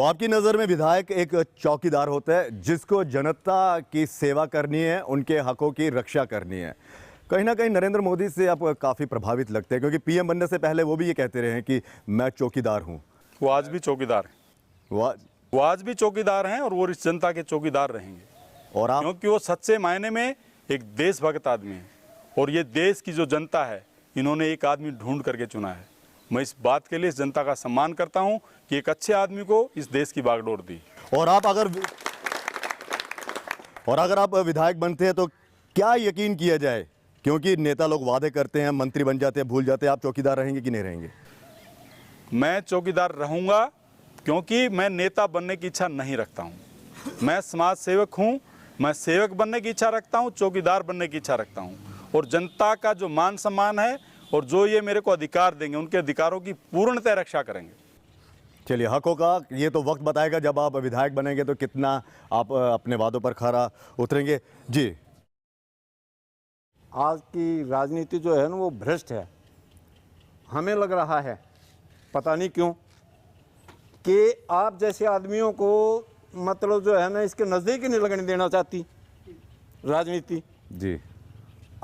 तो आपकी नज़र में विधायक एक चौकीदार होता है जिसको जनता की सेवा करनी है, उनके हकों की रक्षा करनी है। कहीं ना कहीं नरेंद्र मोदी से आप काफ़ी प्रभावित लगते हैं, क्योंकि पीएम बनने से पहले वो भी ये कहते रहे हैं कि मैं चौकीदार हूँ। वो आज भी चौकीदार हैं। वो आज भी चौकीदार हैं और वो इस जनता के चौकीदार रहेंगे। और आप, क्योंकि वो सच्चे मायने में एक देशभक्त आदमी है और ये देश की जो जनता है, इन्होंने एक आदमी ढूंढ करके चुना है। मैं इस बात के लिए इस जनता का सम्मान करता हूं कि एक अच्छे आदमी को इस देश की बागडोर दी। और अगर आप विधायक बनते हैं तो क्या यकीन किया जाए, क्योंकि नेता लोग वादे करते हैं, मंत्री बन जाते हैं, भूल जाते हैं, आप चौकीदार रहेंगे कि नहीं रहेंगे? मैं चौकीदार रहूंगा क्योंकि मैं नेता बनने की इच्छा नहीं रखता हूं। मैं समाज सेवक हूं, मैं सेवक बनने की इच्छा रखता हूं, चौकीदार बनने की इच्छा रखता हूं। और जनता का जो मान सम्मान है और जो ये मेरे को अधिकार देंगे, उनके अधिकारों की पूर्णतः रक्षा करेंगे। चलिए, हकों का ये तो वक्त बताएगा, जब आप विधायक बनेंगे तो कितना आप अपने वादों पर खरा उतरेंगे। जी, आज की राजनीति जो है ना वो भ्रष्ट है। हमें लग रहा है, पता नहीं क्यों, कि आप जैसे आदमियों को मतलब जो है ना इसके नज़दीक ही नहीं लगने देना चाहती राजनीति। जी,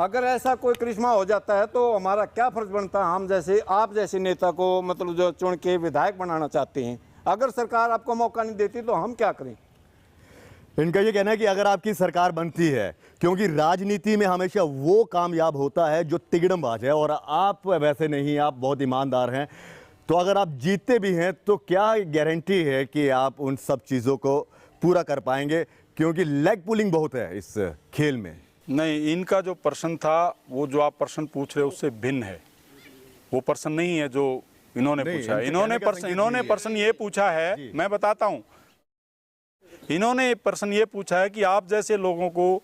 अगर ऐसा कोई करिश्मा हो जाता है तो हमारा क्या फर्ज बनता है? हम जैसे आप जैसे नेता को मतलब जो चुन के विधायक बनाना चाहते हैं, अगर सरकार आपको मौका नहीं देती तो हम क्या करें? इनका ये कहना है कि अगर आपकी सरकार बनती है, क्योंकि राजनीति में हमेशा वो कामयाब होता है जो तिगड़मबाज है, और आप वैसे नहीं, आप बहुत ईमानदार हैं। तो अगर आप जीतते भी हैं तो क्या गारंटी है कि आप उन सब चीज़ों को पूरा कर पाएंगे, क्योंकि लेग पुलिंग बहुत है इस खेल में? नहीं, इनका जो प्रश्न था, वो जो आप प्रश्न पूछ रहे हो उससे भिन्न है। वो प्रश्न नहीं है जो इन्होंने पूछा है। इन्होंने प्रश्न ये पूछा है, मैं बताता हूँ। इन्होंने प्रश्न ये पूछा है कि आप जैसे लोगों को,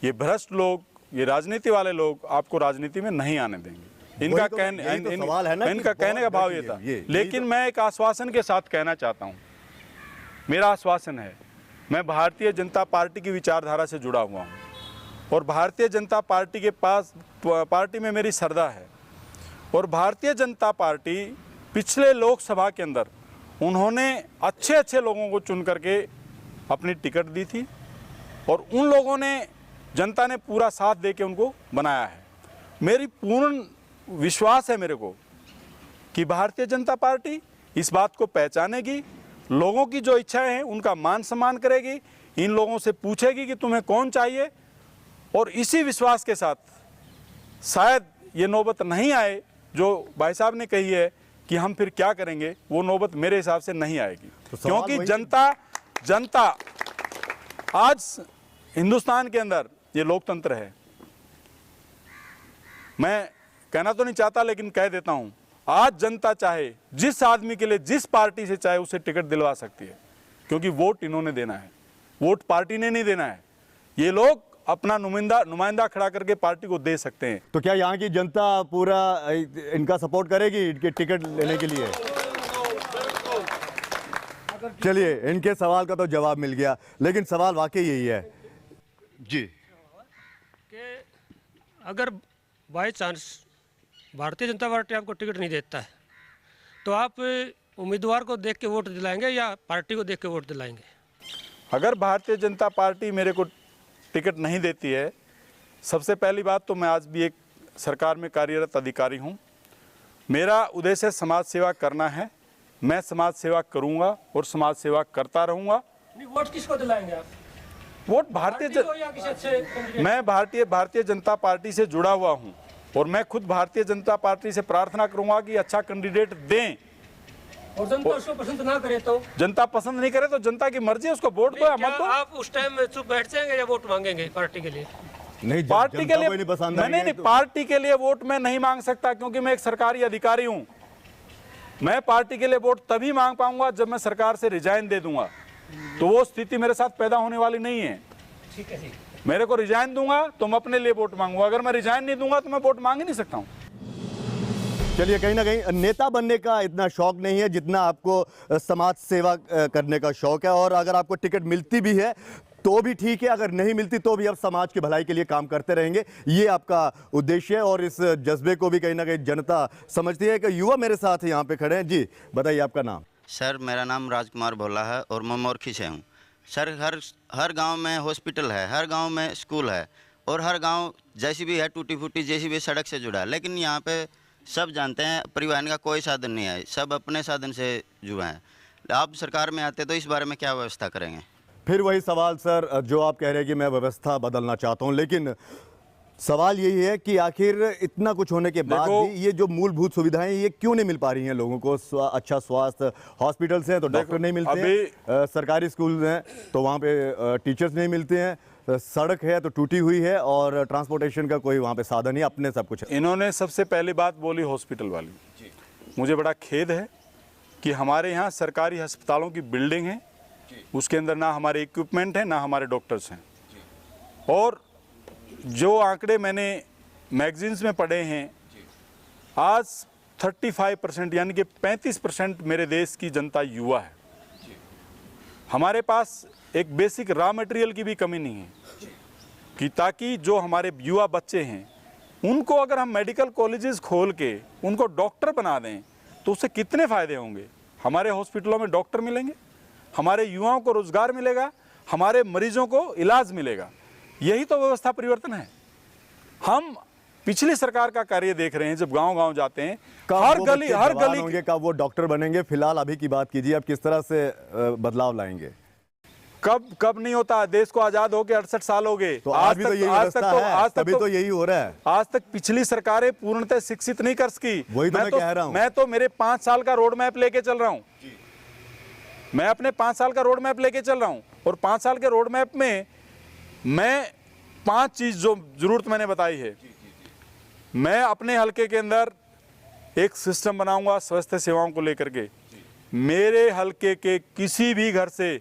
ये भ्रष्ट लोग, ये राजनीति वाले लोग आपको राजनीति में नहीं आने देंगे। इनका कहने का भाव ये था। लेकिन मैं एक आश्वासन के साथ कहना चाहता हूँ। मेरा आश्वासन है, मैं भारतीय जनता पार्टी की विचारधारा से जुड़ा हुआ हूँ और भारतीय जनता पार्टी के पास, पार्टी में मेरी श्रद्धा है। और भारतीय जनता पार्टी पिछले लोकसभा के अंदर उन्होंने अच्छे अच्छे लोगों को चुन करके अपनी टिकट दी थी और उन लोगों ने, जनता ने पूरा साथ दे के उनको बनाया है। मेरी पूर्ण विश्वास है मेरे को कि भारतीय जनता पार्टी इस बात को पहचानेगी, लोगों की जो इच्छाएं हैं उनका मान सम्मान करेगी, इन लोगों से पूछेगी कि तुम्हें कौन चाहिए। और इसी विश्वास के साथ शायद ये नौबत नहीं आए जो भाई साहब ने कही है कि हम फिर क्या करेंगे, वो नौबत मेरे हिसाब से नहीं आएगी। क्योंकि जनता आज हिंदुस्तान के अंदर ये लोकतंत्र है। मैं कहना तो नहीं चाहता लेकिन कह देता हूं, आज जनता चाहे जिस आदमी के लिए, जिस पार्टी से चाहे उसे टिकट दिलवा सकती है, क्योंकि वोट इन्होंने देना है, वोट पार्टी ने नहीं देना है। ये लोग अपना नुमाइंदा खड़ा करके पार्टी को दे सकते हैं। तो क्या यहाँ की जनता पूरा इनका सपोर्ट करेगी इनके टिकट लेने के लिए? चलिए, इनके सवाल का तो जवाब मिल गया, लेकिन सवाल वाकई यही है जी, कि अगर by chance Bharatiya Janata party आपको टिकट नहीं देता है तो आप उम्मीदवार को देख के वोट दिलाएंगे या पार्टी को देख के वोट दिलाएंगे? अगर भारतीय जनता पार्टी मेरे को टिकट नहीं देती है, सबसे पहली बात तो मैं आज भी एक सरकार में कार्यरत अधिकारी हूं। मेरा उद्देश्य समाज सेवा करना है। मैं समाज सेवा करूंगा और समाज सेवा करता रहूंगा। वोट किसको दिलाएंगे आप? वोट मैं भारतीय जनता पार्टी से जुड़ा हुआ हूं और मैं खुद भारतीय जनता पार्टी से प्रार्थना करूंगा कि अच्छा कैंडिडेट दें। और जनता उसको पसंद ना करे तो? जनता पसंद नहीं करे तो जनता की मर्जी है, उसको वोट दो या मत दो। आप उस टाइम में चुप बैठ जाएंगे या वोट मांगेंगे पार्टी के लिए? नहीं, पार्टी के लिए नहीं, पार्टी के लिए वोट मैं नहीं मांग सकता, क्योंकि मैं एक सरकारी अधिकारी हूं। मैं पार्टी के लिए वोट तभी मांग पाऊंगा जब मैं सरकार से रिजाइन दे दूंगा, तो वो स्थिति मेरे साथ पैदा होने वाली नहीं है। ठीक है, मेरे को रिजाइन दूंगा तो मैं अपने लिए वोट मांगूंगा, अगर मैं रिजाइन नहीं दूंगा तो मैं वोट मांग ही नहीं सकता हूं। चलिए, कहीं ना कहीं नेता बनने का इतना शौक नहीं है जितना आपको समाज सेवा करने का शौक है। और अगर आपको टिकट मिलती भी है तो भी ठीक है, अगर नहीं मिलती तो भी आप समाज की भलाई के लिए काम करते रहेंगे, ये आपका उद्देश्य है। और इस जज्बे को भी कहीं ना कहीं जनता समझती है। कि युवा मेरे साथ यहाँ पे खड़े हैं। जी बताइए, आपका नाम? सर मेरा नाम राजकुमार भोला है और मैं मोरखी से हूँ। सर हर गांव में हॉस्पिटल है, हर गांव में स्कूल है और हर गांव जैसी भी है टूटी फूटी जैसी भी सड़क से जुड़ा है, लेकिन यहाँ पे सब जानते हैं परिवहन का कोई साधन नहीं है, सब अपने साधन से जुड़े हैं। आप सरकार में आते तो इस बारे में क्या व्यवस्था करेंगे? फिर वही सवाल सर, जो आप कह रहे हैं कि मैं व्यवस्था बदलना चाहता हूं, लेकिन सवाल यही है कि आखिर इतना कुछ होने के बाद भी ये जो मूलभूत सुविधाएं ये क्यों नहीं मिल पा रही हैं लोगों को? अच्छा स्वास्थ्य, हॉस्पिटल्स हैं तो डॉक्टर नहीं मिलते हैं, सरकारी स्कूल हैं तो वहाँ पे टीचर्स नहीं मिलते हैं, सड़क है तो टूटी हुई है और ट्रांसपोर्टेशन का कोई वहाँ पे साधन नहीं, अपने सब कुछ है। इन्होंने सबसे पहली बात बोली हॉस्पिटल वाली। मुझे बड़ा खेद है कि हमारे यहाँ सरकारी अस्पतालों की बिल्डिंग है, उसके अंदर ना हमारे इक्विपमेंट है ना हमारे डॉक्टर्स हैं। और जो आंकड़े मैंने मैगजीन्स में पढ़े हैं, आज 35% यानी कि 35% मेरे देश की जनता युवा है। हमारे पास एक बेसिक रॉ मटेरियल की भी कमी नहीं है कि ताकि जो हमारे युवा बच्चे हैं उनको अगर हम मेडिकल कॉलेजेस खोल के उनको डॉक्टर बना दें तो उससे कितने फ़ायदे होंगे। हमारे हॉस्पिटलों में डॉक्टर मिलेंगे, हमारे युवाओं को रोज़गार मिलेगा, हमारे मरीजों को इलाज मिलेगा। यही तो व्यवस्था परिवर्तन है। हम पिछली सरकार का कार्य देख रहे हैं, जब गांव-गांव जाते हैं, हर गली होंगे, कब वो डॉक्टर बनेंगे? फिलहाल अभी की बात कीजिए, आप किस तरह से बदलाव लाएंगे? कब नहीं होता। देश को आजाद होके 68 साल हो गए, तो आज भी तो यही व्यवस्था है, तभी तो यही हो रहा है। आज तक पिछली सरकारें पूर्णतः शिक्षित नहीं कर सकी। वही तो मैं कह रहा हूं। मैं तो मेरे 5 साल का रोड मैप लेके चल रहा हूं। मैं अपने 5 साल का रोड मैप लेके चल रहा हूं और 5 साल के रोड मैप में मैं 5 चीज जो जरूरत मैंने बताई है। मैं अपने हलके के अंदर एक सिस्टम बनाऊंगा स्वास्थ्य सेवाओं को लेकर के। मेरे हलके के किसी भी घर से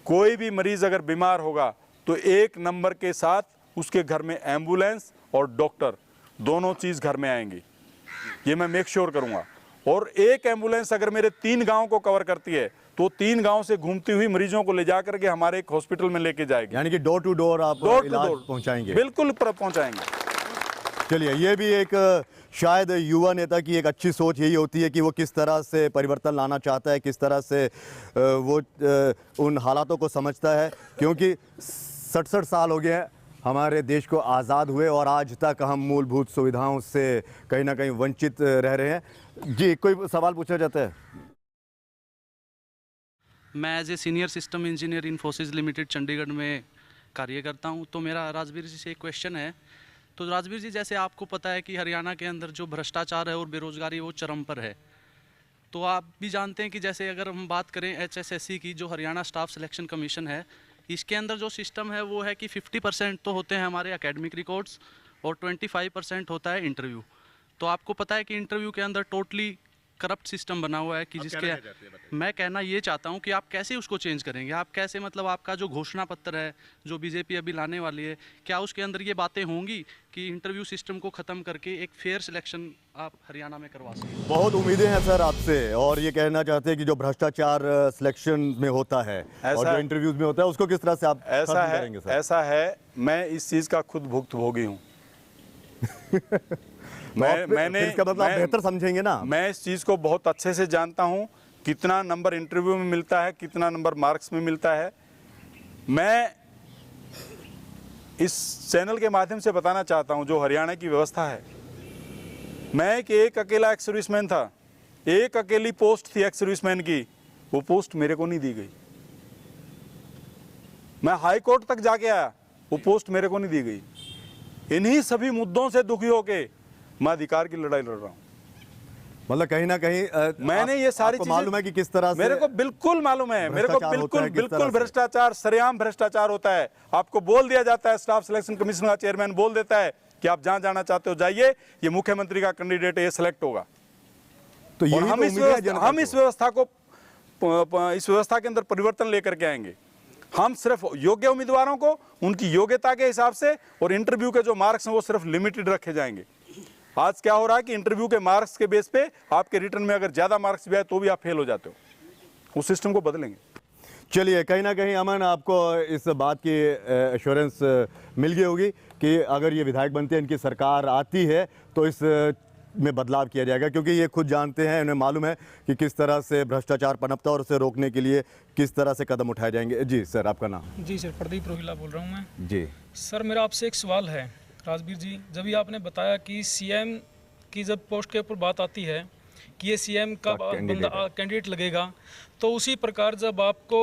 कोई भी मरीज अगर बीमार होगा तो 1 नंबर के साथ उसके घर में एम्बुलेंस और डॉक्टर दोनों चीज घर में आएंगी। ये मैं मेक श्योर करूंगा। और एक एम्बुलेंस अगर मेरे 3 गांव को कवर करती है तो 3 गांव से घूमती हुई मरीजों को ले जाकर के हमारे एक हॉस्पिटल में लेके जाएगी। यानी कि डोर टू डोर आप इलाज पहुंचाएंगे? बिल्कुल पहुंचाएंगे। चलिए, ये भी एक शायद युवा नेता की एक अच्छी सोच यही होती है कि वो किस तरह से परिवर्तन लाना चाहता है, किस तरह से वो उन हालातों को समझता है, क्योंकि 67 साल हो गए हैं हमारे देश को आज़ाद हुए और आज तक हम मूलभूत सुविधाओं से कहीं ना कहीं वंचित रह रहे हैं। जी, कोई सवाल पूछना चाहते हैं? मैं as a senior system engineer Infosys limited Chandigarh में कार्य करता हूं। तो मेरा राजवीर जी से एक क्वेश्चन है। तो राजवीर जी, जैसे आपको पता है कि हरियाणा के अंदर जो भ्रष्टाचार है और बेरोजगारी वो चरम पर है, तो आप भी जानते हैं कि जैसे अगर हम बात करें HSSC की, जो हरियाणा स्टाफ सिलेक्शन कमीशन है, इसके अंदर जो सिस्टम है वो है कि 50% तो होते हैं हमारे एकेडमिक रिकॉर्ड्स और 25% होता है इंटरव्यू। तो आपको पता है कि इंटरव्यू के अंदर टोटली करप्ट सिस्टम बना हुआ है कि जिसके मैं कहना ये चाहता हूँ कि आप कैसे उसको चेंज करेंगे? आप कैसे, मतलब आपका जो घोषणा पत्र है जो बीजेपी अभी लाने वाली है, क्या उसके अंदर ये बातें होंगी कि इंटरव्यू सिस्टम को ख़त्म करके एक फेयर सिलेक्शन आप हरियाणा में करवा सकें? बहुत उम्मीदें हैं सर आपसे, और ये कहना चाहते हैं कि जो भ्रष्टाचार सिलेक्शन में होता है और जो इंटरव्यूज में होता है उसको किस तरह से आप खत्म करेंगे सर? ऐसा है, मैं इस चीज़ का खुद भुक्तभोगी हूँ। मैंने इसका मतलब आप बेहतर समझेंगे ना। मैं इस चीज़ को बहुत अच्छे से जानता हूँ, कितना नंबर इंटरव्यू में मिलता है, कितना नंबर मार्क्स में मिलता है। मैं इस चैनल के माध्यम से बताना चाहता हूँ जो हरियाणा की व्यवस्था है। मैं एक अकेला एक्स सर्विसमैन था, एक अकेली पोस्ट थी एक्स सर्विसमैन की, वो पोस्ट मेरे को नहीं दी गई। मैं हाई कोर्ट तक जाके आया, वो पोस्ट मेरे को नहीं दी गई। इन्हीं सभी मुद्दों से दुखी होके मैं अधिकार की लड़ाई लड़ रहा हूँ। मतलब कहीं ना कहीं मैंने ये सारी चीजें मालूम है कि किस तरह से, मेरे को बिल्कुल मालूम है, मेरे को बिल्कुल भ्रष्टाचार, सरेआम भ्रष्टाचार होता है। आपको बोल दिया जाता है, स्टाफ सिलेक्शन कमीशन का चेयरमैन बोल देता है कि आप जहां जाना चाहते हो जाइए, ये मुख्यमंत्री का कैंडिडेट ये सिलेक्ट होगा। तो यही हम इस व्यवस्था के अंदर परिवर्तन लेकर के आएंगे। हम सिर्फ योग्य उम्मीदवारों को उनकी योग्यता के हिसाब से और इंटरव्यू के जो मार्क्स हैं वो सिर्फ लिमिटेड रखे जाएंगे। आज क्या हो रहा है कि इंटरव्यू के मार्क्स के बेस पे आपके रिटर्न में अगर ज्यादा मार्क्स भी आए तो भी आप फेल हो जाते हो। उस सिस्टम को बदलेंगे। चलिए, कहीं ना कहीं अमन, आपको इस बात की एश्योरेंस मिल गई होगी कि अगर ये विधायक बनते हैं, इनकी सरकार आती है, तो इस में बदलाव किया जाएगा, क्योंकि ये खुद जानते हैं, उन्हें मालूम है कि किस तरह से भ्रष्टाचार पनपता है और उसे रोकने के लिए किस तरह से कदम उठाए जाएंगे। जी सर, आपका नाम? जी सर, प्रदीप रोहिला बोल रहा हूँ मैं। जी सर, मेरा आपसे एक सवाल है राजवीर जी। जब भी आपने बताया कि सीएम की जब पोस्ट के ऊपर बात आती है कि ये सीएम का बंदा कैंडिडेट लगेगा, तो उसी प्रकार जब आपको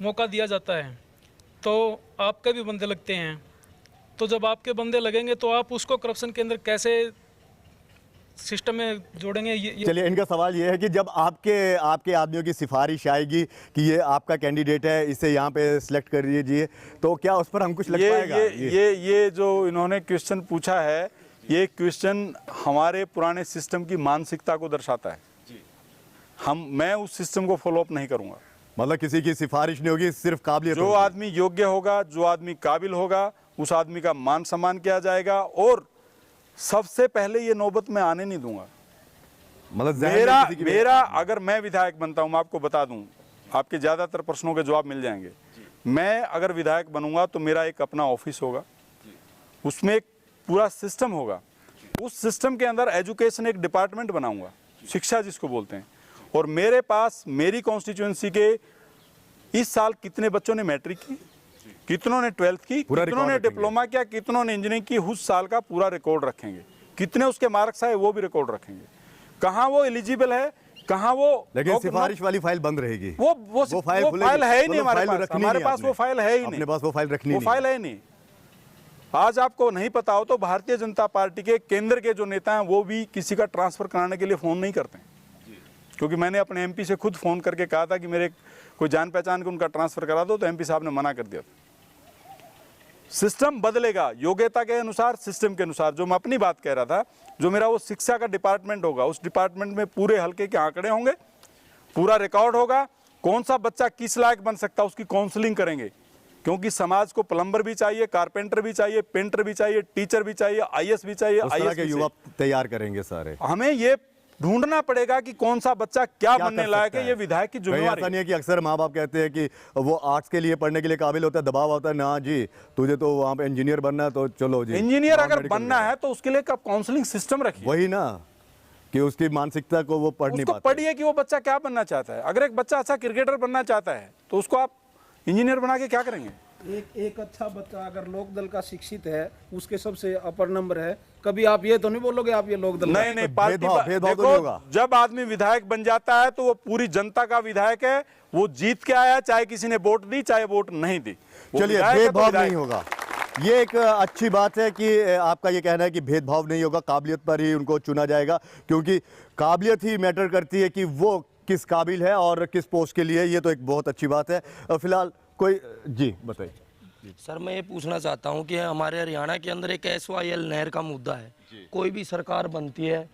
मौका दिया जाता है तो आपके भी बंदे लगते हैं। तो जब आपके बंदे लगेंगे तो आप उसको करप्शन के अंदर कैसे सिस्टम में जोड़ेंगे? ये चलिए, इनका सवाल ये है कि जब आपके आदमियों की सिफारिश आएगी कि ये आपका कैंडिडेट है, इसे यहाँ पे सिलेक्ट कर दीजिए, तो क्या उस पर अंकुश लग पाएगा? ये जो इन्होंने क्वेश्चन पूछा है, ये क्वेश्चन हमारे पुराने सिस्टम की मानसिकता को दर्शाता है। मैं उस सिस्टम को फॉलो अप नहीं करूंगा। मतलब किसी की सिफारिश नहीं होगी, सिर्फ काबिलियत जो होगी। आदमी योग्य होगा, जो आदमी काबिल होगा, उस आदमी का मान सम्मान किया जाएगा। और सबसे पहले ये नौबत मैं आने नहीं दूंगा। मतलब जहन में किसी की- मेरा अगर मैं विधायक बनता हूं, मैं आपको बता दूं, आपके ज्यादातर प्रश्नों के जवाब मिल जाएंगे। मैं अगर विधायक बनूंगा तो मेरा एक अपना ऑफिस होगा, उसमें एक पूरा सिस्टम होगा। उस सिस्टम के अंदर एजुकेशन एक डिपार्टमेंट बनाऊंगा, शिक्षा जिसको बोलते हैं। और मेरे पास मेरी कॉन्स्टिट्यूएंसी के इस साल कितने बच्चों ने मैट्रिक की, कितनों ने 12th की, पूरा कितनों ने रिकॉर्ड डिप्लोमा किया, कितनों ने इंजीनियरिंग की, उस साल का पूरा रिकॉर्ड रखेंगे। कितने उसके मार्क्स आए वो भी रिकॉर्ड रखेंगे। कहाँ वो एलिजिबल है, कहाँ वो। लेकिन सिफारिश वाली फाइल बंद रहेगी। वो फाइल है ही नहीं हमारे पास। रखनी हमारे नहीं पास आपने। वो फाइल है ही नहीं। अपने पास वो फाइल रखनी वो नहीं। फाइल है ही नहीं। आज आपको नहीं पता हो तो भारतीय जनता पार्टी के केंद्र के जो नेता हैं वो भी किसी का ट्रांसफर कराने के लिए फोन नहीं करते हैं। क्योंकि मैंने अपने एमपी से खुद फोन करके कहा था कि मेरे कोई जान पहचान के उनका ट्रांसफर करा दो, तो एमपी साहब ने मना कर दिया। सिस्टम बदलेगा योग्यता के अनुसार, सिस्टम के अनुसार। जो मैं अपनी बात कह रहा था, जो मेरा वो शिक्षा का डिपार्टमेंट होगा, उस डिपार्टमेंट में पूरे हल्के के आंकड़े होंगे, पूरा रिकॉर्ड होगा, कौन सा बच्चा किस लायक बन सकता है उसकी काउंसलिंग करेंगे। क्योंकि समाज को प्लम्बर भी चाहिए, कारपेंटर भी चाहिए, पेंटर भी चाहिए, टीचर भी चाहिए, आईएएस भी चाहिए, उस तरह आईएएस के भी युवा चाहिए। तैयार करेंगे सारे। हमें ये ढूंढना पड़ेगा कि कौन सा बच्चा क्या क्या बनने कर लायक सकता है। ये विधायक की कहीं जिम्मेवारी ऐसा है। नहीं है कि अक्सर माँ बाप कहते हैं कि वो आर्ट्स के लिए पढ़ने के लिए काबिल होता है, दबाव होता है ना जी, तुझे तो वहाँ पे इंजीनियर बनना है, तो चलो जी इंजीनियर अगर नॉन-मेडिकल बनना में। है तो उसके लिए काउंसलिंग सिस्टम रखिए। वही ना कि उसकी मानसिकता को वो पढ़ नहीं उसको पाते। पढ़िए कि वो बच्चा क्या बनना चाहता है। अगर एक बच्चा अच्छा क्रिकेटर बनना चाहता है तो उसको आप इंजीनियर बना के क्या करेंगे। एक अच्छा बच्चा अगर लोक दल का शिक्षित है, उसके सबसे अपर नंबर है, कभी आप ये तो नहीं बोलोगे आप ये लोक दल का- नहीं पार्टी भेदभाव तो देखो, नहीं होगा। जब आदमी विधायक बन जाता है तो वो पूरी जनता का विधायक है। वो जीत के आया, चाहे किसी ने वोट दी चाहे वोट नहीं दी। वो चलिए, विधायक है तो भेदभाव विधायक नहीं होगा, ये एक अच्छी बात है कि आपका ये कहना है कि भेदभाव नहीं होगा, काबिलियत पर ही उनको चुना जाएगा, क्योंकि काबिलियत ही मैटर करती है कि वो किस काबिल है और किस पोस्ट के लिए। ये तो एक बहुत अच्छी बात है। फिलहाल कोई जी बताइए। सर, मैं ये पूछना चाहता हूँ कि हमारे हरियाणा के अंदर एक SYL नहर का मुद्दा है। कोई भी सरकार बनती है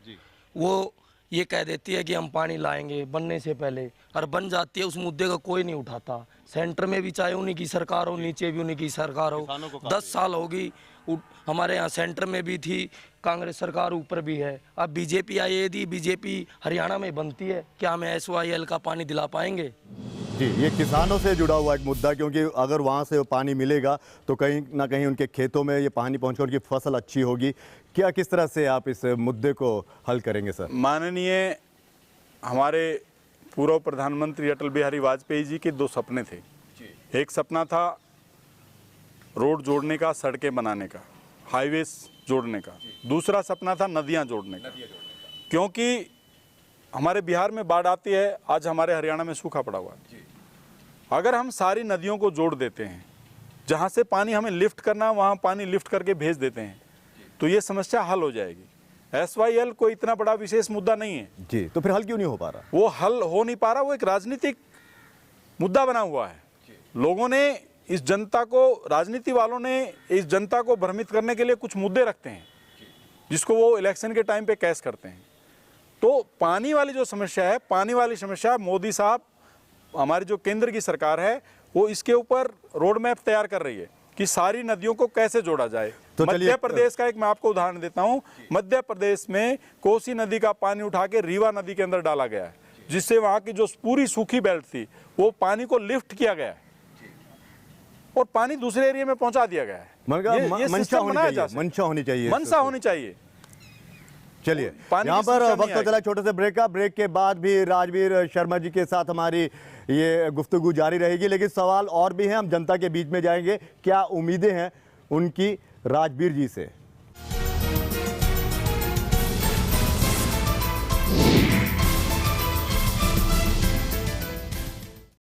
वो ये कह देती है कि हम पानी लाएंगे बनने से पहले, और बन जाती है उस मुद्दे का कोई नहीं उठाता। सेंटर में भी चाहे उन्हीं की सरकार हो, नीचे भी उन्हीं की सरकार हो। 10 साल होगी हमारे यहाँ सेंटर में भी थी कांग्रेस सरकार, ऊपर भी है। अब बीजेपी आई, यदि बीजेपी हरियाणा में बनती है, क्या हमें SYL का पानी दिला पाएंगे? जी, ये किसानों से जुड़ा हुआ एक मुद्दा, क्योंकि अगर वहाँ से पानी मिलेगा तो कहीं ना कहीं उनके खेतों में ये पानी पहुँचे, उनकी फसल अच्छी होगी। क्या किस तरह से आप इस मुद्दे को हल करेंगे सर? माननीय हमारे पूर्व प्रधानमंत्री अटल बिहारी वाजपेयी जी के 2 सपने थे। एक सपना था रोड जोड़ने का, सड़कें बनाने का, हाईवेज जोड़ने का। दूसरा सपना था नदियां जोड़ने का। क्योंकि हमारे बिहार में बाढ़ आती है, आज हमारे हरियाणा में सूखा पड़ा हुआ है। अगर हम सारी नदियों को जोड़ देते हैं, जहाँ से पानी हमें लिफ्ट करना वहाँ पानी लिफ्ट करके भेज देते हैं, तो ये समस्या हल हो जाएगी। SYL कोई इतना बड़ा विशेष मुद्दा नहीं है जी, तो फिर हल क्यों नहीं हो पा रहा? वो हल हो नहीं पा रहा। वो एक राजनीतिक मुद्दा बना हुआ है। लोगों ने इस जनता को, राजनीति वालों ने इस जनता को भ्रमित करने के लिए कुछ मुद्दे रखते हैं जिसको वो इलेक्शन के टाइम पे कैश करते हैं। तो पानी वाली जो समस्या है, पानी वाली समस्या मोदी साहब, हमारी जो केंद्र की सरकार है, वो इसके ऊपर रोड मैप तैयार कर रही है कि सारी नदियों को कैसे जोड़ा जाए। तो मध्य प्रदेश का एक मैं आपको उदाहरण देता हूँ। मध्य प्रदेश में कोसी नदी का पानी उठा के रीवा नदी के अंदर डाला गया है, जिससे वहाँ की जो पूरी सूखी बेल्ट थी वो पानी को लिफ्ट किया गया है और पानी दूसरे एरिया में पहुंचा दिया गया है। मंशा होनी चाहिए, मंशा होनी चाहिए। मनसा होनी चाहिए। चलिए, पानी यहाँ की पर समस्या वक्त नहीं तो आएगी। चला छोटे से ब्रेक का। ब्रेक के बाद भी राजवीर शर्मा जी के साथ हमारी ये गुफ्तगू जारी रहेगी, लेकिन सवाल और भी हैं। हम जनता के बीच में जाएंगे, क्या उम्मीदें हैं उनकी राजवीर जी से।